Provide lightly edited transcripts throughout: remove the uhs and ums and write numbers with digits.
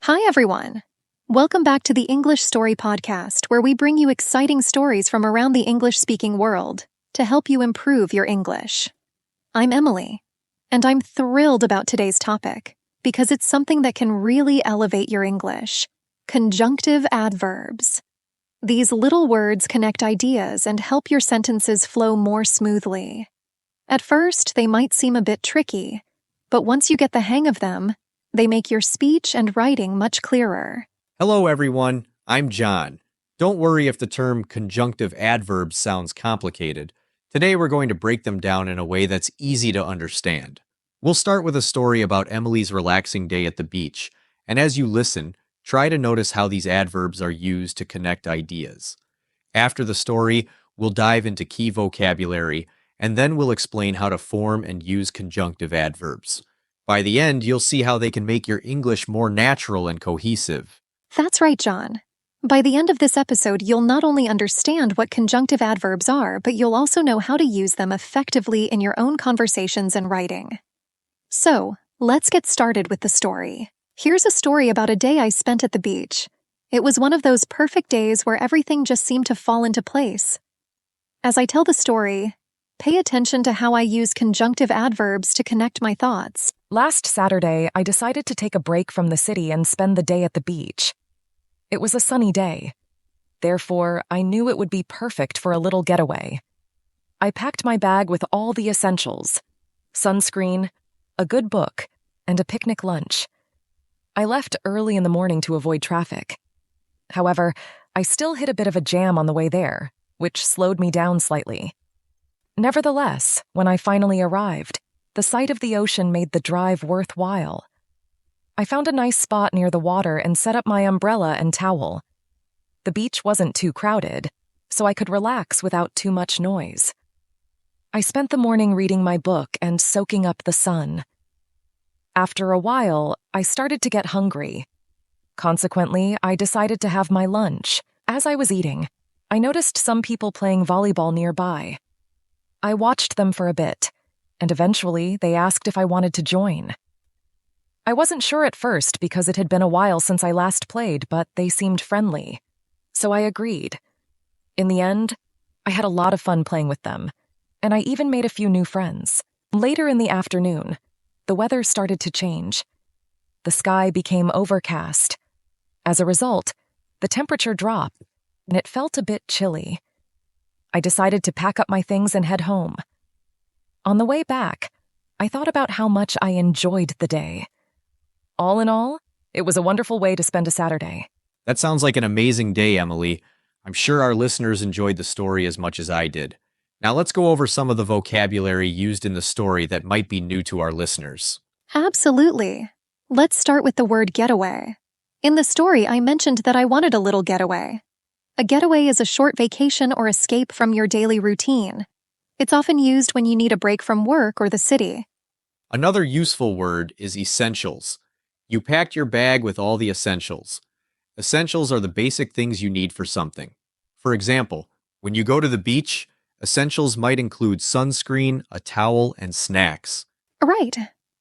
Hi, everyone. Welcome back to the English Story Podcast, where we bring you exciting stories from around the English-speaking world to help you improve your English. I'm Emily, and I'm thrilled about today's topic because it's something that can really elevate your English: conjunctive adverbs. These little words connect ideas and help your sentences flow more smoothly. At first, they might seem a bit tricky, but once you get the hang of them, they make your speech and writing much clearer. Hello, everyone. I'm John. Don't worry if the term conjunctive adverbs sounds complicated. Today, we're going to break them down in a way that's easy to understand. We'll start with a story about Emily's relaxing day at the beach, and as you listen, try to notice how these adverbs are used to connect ideas. After the story, we'll dive into key vocabulary, and then we'll explain how to form and use conjunctive adverbs. By the end, you'll see how they can make your English more natural and cohesive. That's right, John. By the end of this episode, you'll not only understand what conjunctive adverbs are, but you'll also know how to use them effectively in your own conversations and writing. So, let's get started with the story. Here's a story about a day I spent at the beach. It was one of those perfect days where everything just seemed to fall into place. As I tell the story, pay attention to how I use conjunctive adverbs to connect my thoughts. Last Saturday, I decided to take a break from the city and spend the day at the beach. It was a sunny day. Therefore, I knew it would be perfect for a little getaway. I packed my bag with all the essentials: sunscreen, a good book, and a picnic lunch. I left early in the morning to avoid traffic. However, I still hit a bit of a jam on the way there, which slowed me down slightly. Nevertheless, when I finally arrived, the sight of the ocean made the drive worthwhile. I found a nice spot near the water and set up my umbrella and towel. The beach wasn't too crowded, so I could relax without too much noise. I spent the morning reading my book and soaking up the sun. After a while, I started to get hungry. Consequently, I decided to have my lunch. As I was eating, I noticed some people playing volleyball nearby. I watched them for a bit, and eventually they asked if I wanted to join. I wasn't sure at first because it had been a while since I last played, but they seemed friendly, so I agreed. In the end, I had a lot of fun playing with them, and I even made a few new friends. Later in the afternoon, the weather started to change. The sky became overcast. As a result, the temperature dropped, and it felt a bit chilly. I decided to pack up my things and head home. On the way back, I thought about how much I enjoyed the day. All in all, it was a wonderful way to spend a Saturday. That sounds like an amazing day, Emily. I'm sure our listeners enjoyed the story as much as I did. Now let's go over some of the vocabulary used in the story that might be new to our listeners. Absolutely. Let's start with the word getaway. In the story, I mentioned that I wanted a little getaway. A getaway is a short vacation or escape from your daily routine. It's often used when you need a break from work or the city. Another useful word is essentials. You packed your bag with all the essentials. Essentials are the basic things you need for something. For example, when you go to the beach, essentials might include sunscreen, a towel, and snacks. Right.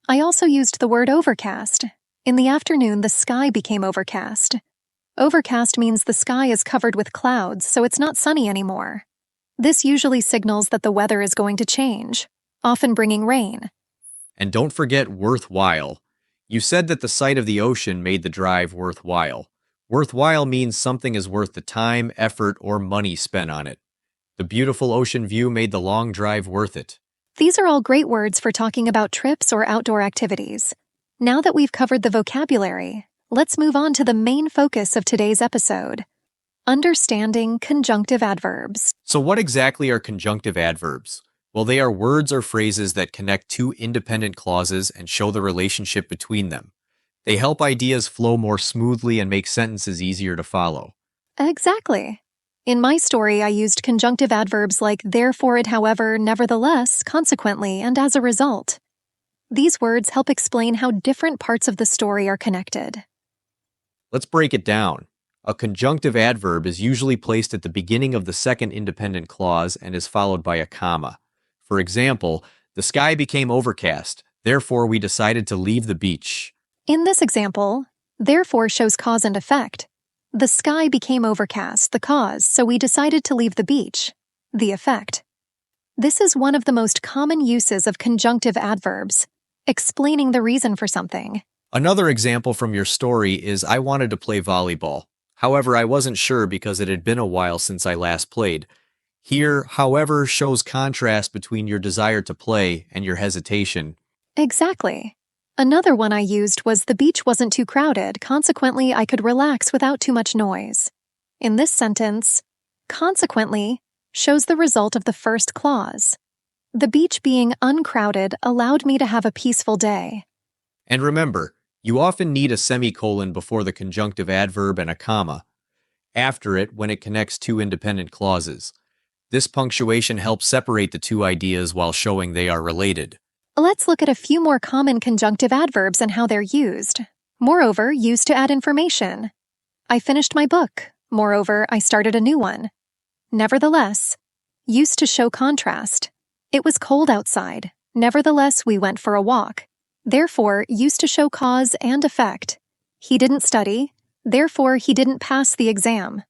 I also used the word overcast. In the afternoon, the sky became overcast. Overcast means the sky is covered with clouds, so it's not sunny anymore. This usually signals that the weather is going to change, often bringing rain. And don't forget worthwhile. You said that the sight of the ocean made the drive worthwhile. Worthwhile means something is worth the time, effort, or money spent on it. The beautiful ocean view made the long drive worth it. These are all great words for talking about trips or outdoor activities. Now that we've covered the vocabulary, let's move on to the main focus of today's episode: understanding conjunctive adverbs. So what exactly are conjunctive adverbs? Well, they are words or phrases that connect two independent clauses and show the relationship between them. They help ideas flow more smoothly and make sentences easier to follow. Exactly. In my story, I used conjunctive adverbs like therefore, it, however, nevertheless, consequently, and as a result. These words help explain how different parts of the story are connected. Let's break it down. A conjunctive adverb is usually placed at the beginning of the second independent clause and is followed by a comma. For example, the sky became overcast, therefore we decided to leave the beach. In this example, therefore shows cause and effect. The sky became overcast, the cause, so we decided to leave the beach. The effect. This is one of the most common uses of conjunctive adverbs, explaining the reason for something. Another example from your story is I wanted to play volleyball. However, I wasn't sure because it had been a while since I last played. Here, however, shows contrast between your desire to play and your hesitation. Exactly. Another one I used was the beach wasn't too crowded, consequently I could relax without too much noise. In this sentence, consequently shows the result of the first clause. The beach being uncrowded allowed me to have a peaceful day. And remember, you often need a semicolon before the conjunctive adverb and a comma after it when it connects two independent clauses. This punctuation helps separate the two ideas while showing they are related. Let's look at a few more common conjunctive adverbs and how they're used. Moreover, used to add information. I finished my book. Moreover, I started a new one. Nevertheless, used to show contrast. It was cold outside. Nevertheless, we went for a walk. Therefore, used to show cause and effect. He didn't study. Therefore, he didn't pass the exam.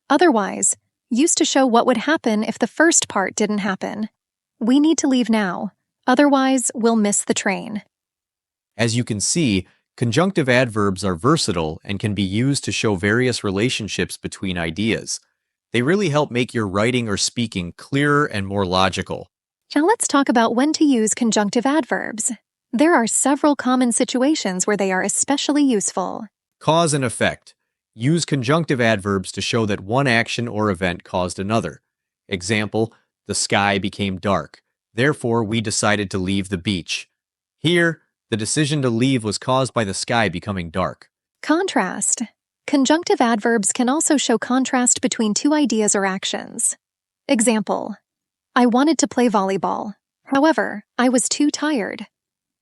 Otherwise, used to show what would happen if the first part didn't happen. We need to leave now. Otherwise, we'll miss the train. As you can see, conjunctive adverbs are versatile and can be used to show various relationships between ideas. They really help make your writing or speaking clearer and more logical. Now let's talk about when to use conjunctive adverbs. There are several common situations where they are especially useful. Cause and effect. Use conjunctive adverbs to show that one action or event caused another. Example, the sky became dark. Therefore, we decided to leave the beach. Here, the decision to leave was caused by the sky becoming dark. Contrast. Conjunctive adverbs can also show contrast between two ideas or actions. Example, I wanted to play volleyball. However, I was too tired.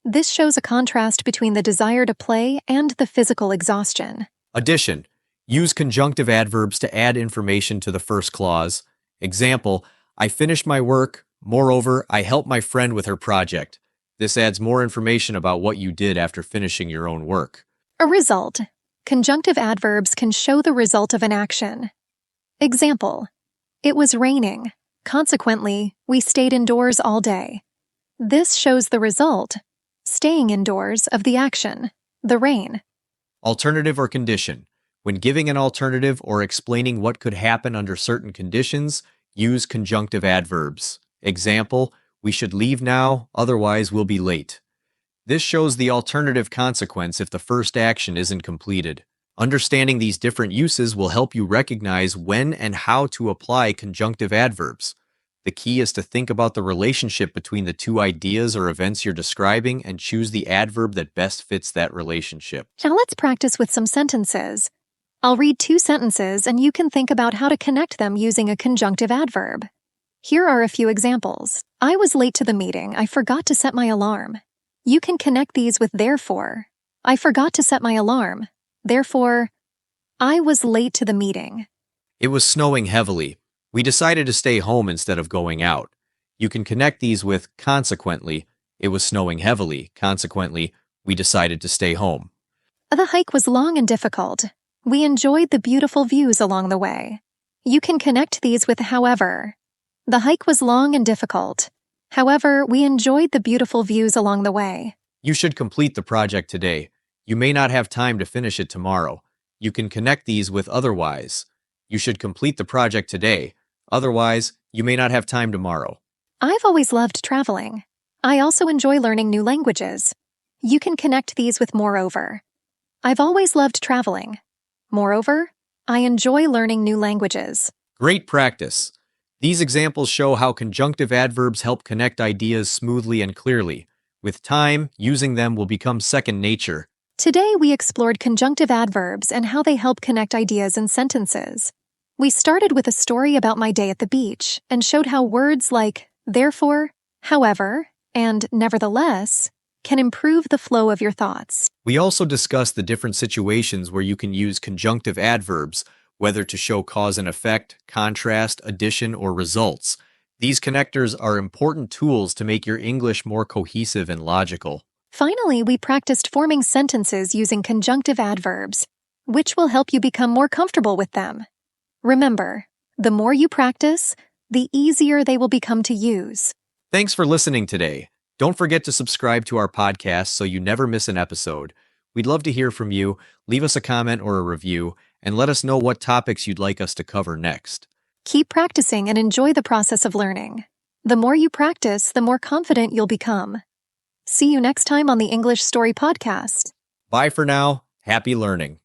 This shows a contrast between the desire to play and the physical exhaustion. Addition. Use conjunctive adverbs to add information to the first clause. Example, I finished my work. Moreover, I helped my friend with her project. This adds more information about what you did after finishing your own work. A result. Conjunctive adverbs can show the result of an action. Example, it was raining. Consequently, we stayed indoors all day. This shows the result, staying indoors, of the action, the rain. Alternative or condition. When giving an alternative or explaining what could happen under certain conditions, use conjunctive adverbs. Example, we should leave now, otherwise we'll be late. This shows the alternative consequence if the first action isn't completed. Understanding these different uses will help you recognize when and how to apply conjunctive adverbs. The key is to think about the relationship between the two ideas or events you're describing and choose the adverb that best fits that relationship. Now let's practice with some sentences. I'll read 2 sentences and you can think about how to connect them using a conjunctive adverb. Here are a few examples. I was late to the meeting. I forgot to set my alarm. You can connect these with therefore. I forgot to set my alarm. Therefore, I was late to the meeting. It was snowing heavily. We decided to stay home instead of going out. You can connect these with consequently. It was snowing heavily. Consequently, we decided to stay home. The hike was long and difficult. We enjoyed the beautiful views along the way. You can connect these with however. The hike was long and difficult. However, we enjoyed the beautiful views along the way. You should complete the project today. You may not have time to finish it tomorrow. You can connect these with otherwise. You should complete the project today. Otherwise, you may not have time tomorrow. I've always loved traveling. I also enjoy learning new languages. You can connect these with moreover. I've always loved traveling. Moreover, I enjoy learning new languages. Great practice. These examples show how conjunctive adverbs help connect ideas smoothly and clearly. With time, using them will become second nature. Today, we explored conjunctive adverbs and how they help connect ideas in sentences. We started with a story about my day at the beach and showed how words like therefore, however, and nevertheless can improve the flow of your thoughts. We also discussed the different situations where you can use conjunctive adverbs, whether to show cause and effect, contrast, addition, or results. These connectors are important tools to make your English more cohesive and logical. Finally, we practiced forming sentences using conjunctive adverbs, which will help you become more comfortable with them. Remember, the more you practice, the easier they will become to use. Thanks for listening today. Don't forget to subscribe to our podcast so you never miss an episode. We'd love to hear from you. Leave us a comment or a review, and let us know what topics you'd like us to cover next. Keep practicing and enjoy the process of learning. The more you practice, the more confident you'll become. See you next time on the English Story Podcast. Bye for now. Happy learning.